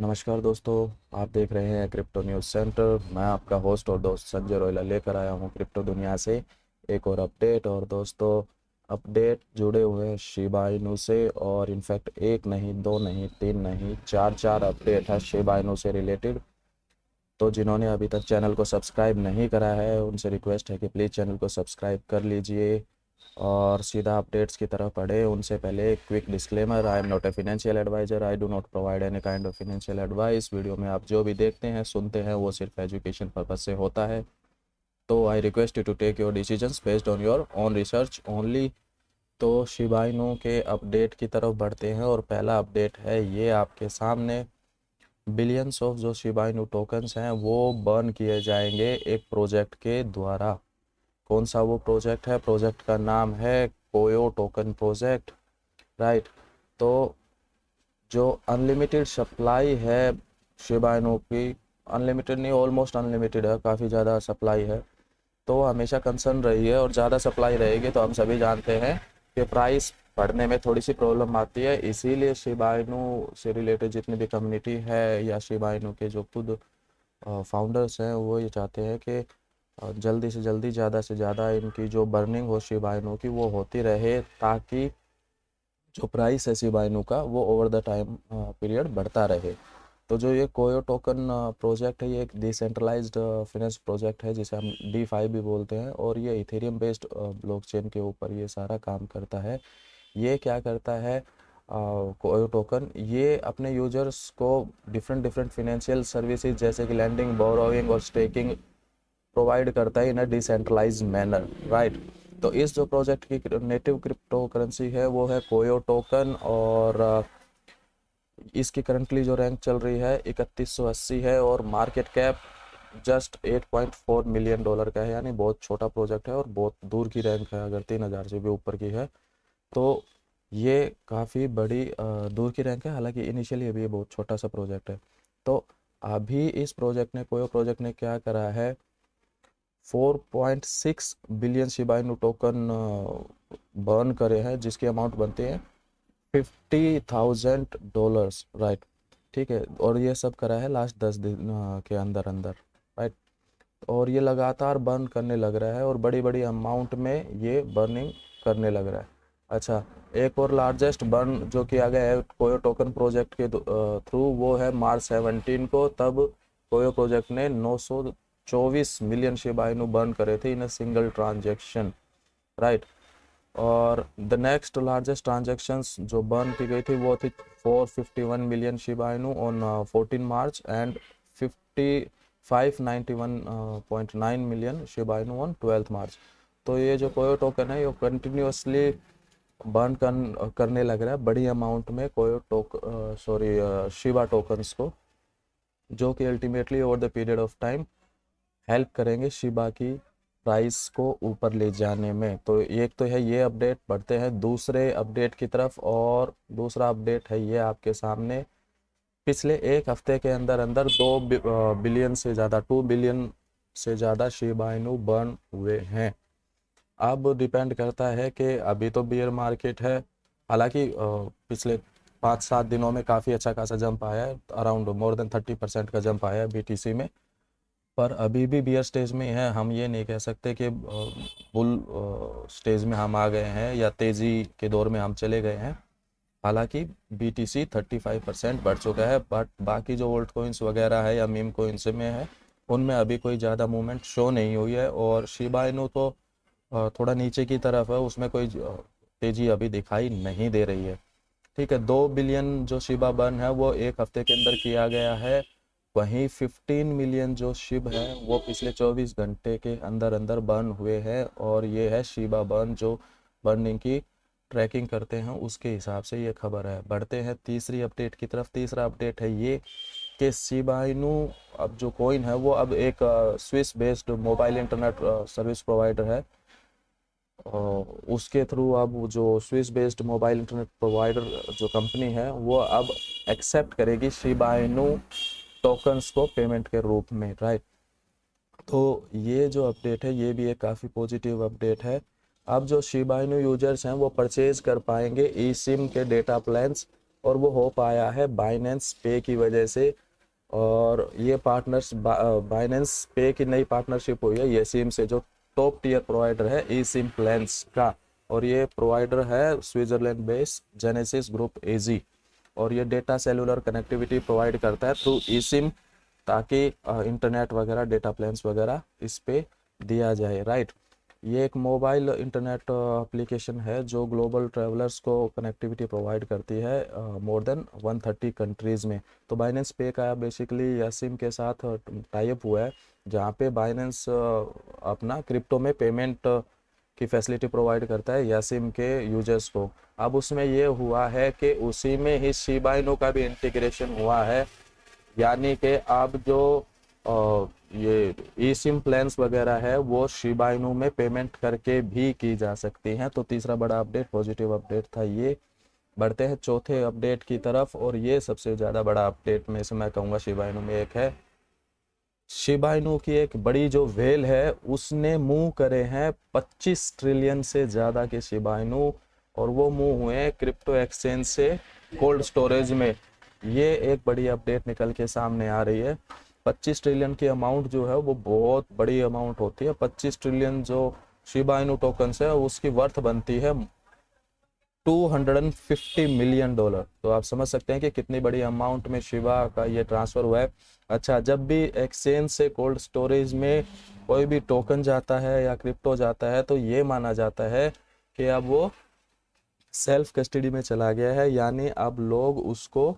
नमस्कार दोस्तों, आप देख रहे हैं क्रिप्टो न्यूज़ सेंटर। मैं आपका होस्ट और दोस्त संजय रोयला लेकर आया हूं क्रिप्टो दुनिया से एक और अपडेट। और दोस्तों, अपडेट जुड़े हुए हैं शिबा इनू से, और इनफैक्ट एक नहीं, दो नहीं, तीन नहीं, चार चार अपडेट है शिबा इनू से रिलेटेड। तो जिन्होंने अभी तक चैनल को सब्सक्राइब नहीं करा है, उनसे रिक्वेस्ट है कि प्लीज़ चैनल को सब्सक्राइब कर लीजिए और सीधा अपडेट्स की तरफ बढ़े। उनसे पहले quick disclaimer, I am not a financial adviser, I do not provide any kind of financial advice. Video में आप जो भी देखते हैं सुनते हैं वो सिर्फ एजुकेशन पर्पज से होता है। तो I request you to take your decisions based on your own research only. तो शिबा इनू के अपडेट की तरफ बढ़ते हैं और पहला अपडेट है ये आपके सामने। बिलियंस ऑफ जो शिबा इनू टोकन्स हैं वो बर्न किए जाएंगे एक प्रोजेक्ट के द्वारा। कौन सा वो प्रोजेक्ट है? प्रोजेक्ट का नाम है कोयो टोकन प्रोजेक्ट, राइट। तो जो अनलिमिटेड सप्लाई है शिबा इनू की, अनलिमिटेड नहीं, ऑलमोस्ट अनलिमिटेड है, काफ़ी ज़्यादा सप्लाई है। तो हमेशा कंसर्न रही है, और ज़्यादा सप्लाई रहेगी तो हम सभी जानते हैं कि प्राइस बढ़ने में थोड़ी सी प्रॉब्लम आती है। इसीलिए शिबा इनू से रिलेटेड जितनी भी कम्युनिटी है या शिबा इनू के जो खुद फाउंडर्स हैं वो ये चाहते हैं कि जल्दी से जल्दी ज़्यादा से ज़्यादा इनकी जो बर्निंग हो शिबा इनू की वो होती रहे, ताकि जो प्राइस है शिबा इनू का वो ओवर द टाइम पीरियड बढ़ता रहे। तो जो ये कोयो टोकन प्रोजेक्ट है, ये एक डिसेंट्रलाइज्ड फिनेंस प्रोजेक्ट है जिसे हम डी5 भी बोलते हैं, और ये इथेरियम बेस्ड ब्लॉकचेन के ऊपर ये सारा काम करता है। ये क्या करता है? कोयो टोकन ये अपने यूजर्स को डिफरेंट डिफरेंट फिनेंशियल सर्विसेज जैसे कि लैंडिंग, बोरोइंग और स्टेकिंग प्रोवाइड करता है इन अ डिसेंट्रलाइज्ड मैनर, राइट। तो इस जो प्रोजेक्ट की नेटिव क्रिप्टो करेंसी है वो है कोयो टोकन, और इसकी करंटली जो रैंक चल रही है 3180 है, और मार्केट कैप जस्ट $8.4 मिलियन का है। यानी बहुत छोटा प्रोजेक्ट है और बहुत दूर की रैंक है, अगर 3000 से भी ऊपर की है तो ये काफ़ी बड़ी दूर की रैंक है। हालांकि इनिशियली अभी ये बहुत छोटा सा प्रोजेक्ट है। तो अभी इस प्रोजेक्ट ने, कोयो प्रोजेक्ट ने क्या करा है, 4.6 billion Shiba Inu token burn करे हैं, जिसकी अमाउंट बनती है $50,000, राइट। ठीक है, और ये सब करा है लास्ट 10 दिन के अंदर अंदर, राइट। और ये लगातार बर्न करने लग रहा है और बड़ी बड़ी अमाउंट में ये बर्निंग करने लग रहा है। अच्छा, एक और लार्जेस्ट बर्न जो किया गया है कोयो टोकन प्रोजेक्ट के थ्रू वो है मार्च 17 को। तब कोयो प्रोजेक्ट ने 924 मिलियन शिबा इनू बर्न करे थे इन अ सिंगल ट्रांजेक्शन, राइट। और द नेक्स्ट लार्जेस्ट ट्रांजेक्शन्स जो बर्न की गई थी वो थी 451 million Shiba Inu on 14 March, and 591.9 million Shiba Inu on 12 मार्च। तो ये जो कोयो टोकन है ये कंटिन्यूसली बर्न करने लग रहा है बड़ी अमाउंट में कोयो शिबा टोकन्स को, जो कि ultimately over the period of time help करेंगे शिबा की प्राइस को ऊपर ले जाने में। तो एक तो है ये अपडेट, बढ़ते हैं दूसरे अपडेट की तरफ। और दूसरा अपडेट है ये आपके सामने। पिछले एक हफ्ते के अंदर अंदर 2 बिलियन से ज़्यादा, 2 बिलियन से ज़्यादा शिबा इनू बर्न हुए हैं। अब डिपेंड करता है कि अभी तो बियर मार्केट है, हालांकि पिछले 5-7 दिनों में काफ़ी अच्छा खासा जंप आया है, अराउंड मोर देन 30% का जंप आया है बीटीसी में। पर अभी भी बियर स्टेज में है, हम ये नहीं कह सकते कि बुल स्टेज में हम आ गए हैं या तेज़ी के दौर में हम चले गए हैं। हालांकि बीटीसी 35% बढ़ चुका है, बट बाकी जो ओल्ड कोइंस वगैरह है या मीम कोइंस में है उनमें अभी कोई ज़्यादा मूवमेंट शो नहीं हुई है। और शिबा इनू तो थोड़ा नीचे की तरफ है, उसमें कोई तेज़ी अभी दिखाई नहीं दे रही है। ठीक है, 2 बिलियन जो शिबा बर्न है वो एक हफ्ते के अंदर किया गया है। वहीं 15 मिलियन जो शिब है वो पिछले 24 घंटे के अंदर अंदर बर्न हुए हैं, और ये है शिबा बर्न जो बर्निंग की ट्रैकिंग करते हैं उसके हिसाब से ये खबर है। बढ़ते हैं तीसरी अपडेट की तरफ। तीसरा अपडेट है ये कि शिबा इनू अब जो कॉइन है वो अब एक Swiss based mobile internet service provider है, और उसके थ्रू अब जो Swiss based mobile internet provider जो कंपनी है वो अब एक्सेप्ट करेगी शिबा इनू टोकन्स को पेमेंट के रूप में, राइट। तो ये जो अपडेट है ये भी एक काफ़ी पॉजिटिव अपडेट है। अब जो शिबा इनू यूजर्स हैं वो परचेज कर पाएंगे ई सिम के डेटा प्लान्स और वो हो पाया है बाइनेंस पे की वजह से। और ये पार्टनर्स बाइनेंस पे की नई पार्टनरशिप हुई है ये सिम से, जो टॉप टियर प्रोवाइडर है ई सिम प्लान्स का। और ये प्रोवाइडर है स्विट्जरलैंड बेस्ड जेनेसिस ग्रुप एजी। और ये डेटा सेलुलर कनेक्टिविटी प्रोवाइड करता है थ्रू ई सिम, ताकि इंटरनेट वगैरह डेटा प्लान्स वगैरह इस पे दिया जाए, राइट। ये एक मोबाइल इंटरनेट एप्लीकेशन है जो ग्लोबल ट्रैवलर्स को कनेक्टिविटी प्रोवाइड करती है मोर देन 130 कंट्रीज़ में। तो बाइनेंस पे का बेसिकली यासिम के साथ टाई अप हुआ है, जहाँ पे बाइनेंस अपना क्रिप्टो में पेमेंट की फैसिलिटी प्रोवाइड करता है यासिम के यूजर्स को। अब उसमें ये हुआ है कि उसी में ही शिबा इनू का भी इंटीग्रेशन हुआ है, यानी कि अब जो ये ई सिम प्लान्स वगैरह है वो शिबा इनू में पेमेंट करके भी की जा सकती हैं। तो तीसरा बड़ा अपडेट, पॉजिटिव अपडेट था ये। बढ़ते हैं चौथे अपडेट की तरफ, और ये सबसे ज़्यादा बड़ा अपडेट में से मैं कहूँगा शिबा इनू में एक है। शिबा इनू की एक बड़ी जो व्हेल है उसने मूव करे हैं 25 ट्रिलियन से ज़्यादा के शिबा इनू, और वो मूव हुए क्रिप्टो एक्सचेंज से कोल्ड स्टोरेज में। ये एक बड़ी अपडेट निकल के सामने आ रही है। 25 ट्रिलियन की अमाउंट जो है वो बहुत बड़ी अमाउंट होती है। 25 ट्रिलियन जो शिबा इनू टोकन्स है उसकी वर्थ बनती है 250 मिलियन डॉलर। तो आप समझ सकते हैं कि कितनी बड़ी अमाउंट में शिबा का ये ट्रांसफ़र हुआ है। अच्छा, जब भी एक्सचेंज से कोल्ड स्टोरेज में कोई भी टोकन जाता है या क्रिप्टो जाता है तो ये माना जाता है कि अब वो सेल्फ कस्टडी में चला गया है, यानी अब लोग उसको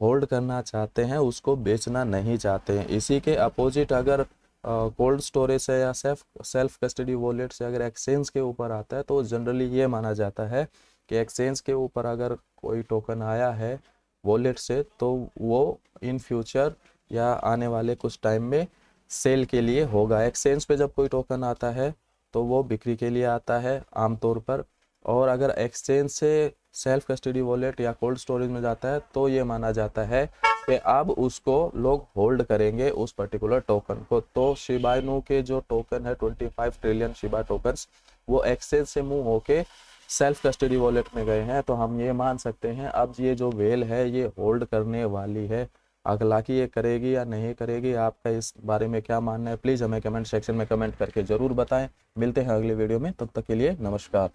होल्ड करना चाहते हैं, उसको बेचना नहीं चाहते हैं। इसी के अपोजिट अगर कोल्ड स्टोरेज से या सेल्फ कस्टडी वॉलेट से अगर एक्सचेंज के ऊपर आता है तो जनरली ये माना जाता है कि एक्सचेंज के ऊपर अगर कोई टोकन आया है वॉलेट से तो वो इन फ्यूचर या आने वाले कुछ टाइम में सेल के लिए होगा। एक्सचेंज पे जब कोई टोकन आता है तो वो बिक्री के लिए आता है आमतौर पर, और अगर एक्सचेंज से सेल्फ कस्टडी वॉलेट या कोल्ड स्टोरेज में जाता है तो ये माना जाता है कि अब उसको लोग होल्ड करेंगे उस पर्टिकुलर टोकन को। तो शिबा इनू के जो टोकन है 25 ट्रिलियन शिबा टोकन्स, वो एक्सचेंज से मूव होके सेल्फ कस्टडी वॉलेट में गए हैं। तो हम ये मान सकते हैं अब ये जो वेल है ये होल्ड करने वाली है। हालांकि ये करेगी या नहीं करेगी, आपका इस बारे में क्या मानना है प्लीज़ हमें कमेंट सेक्शन में कमेंट करके ज़रूर बताएं। मिलते हैं अगले वीडियो में, तब तक के लिए नमस्कार।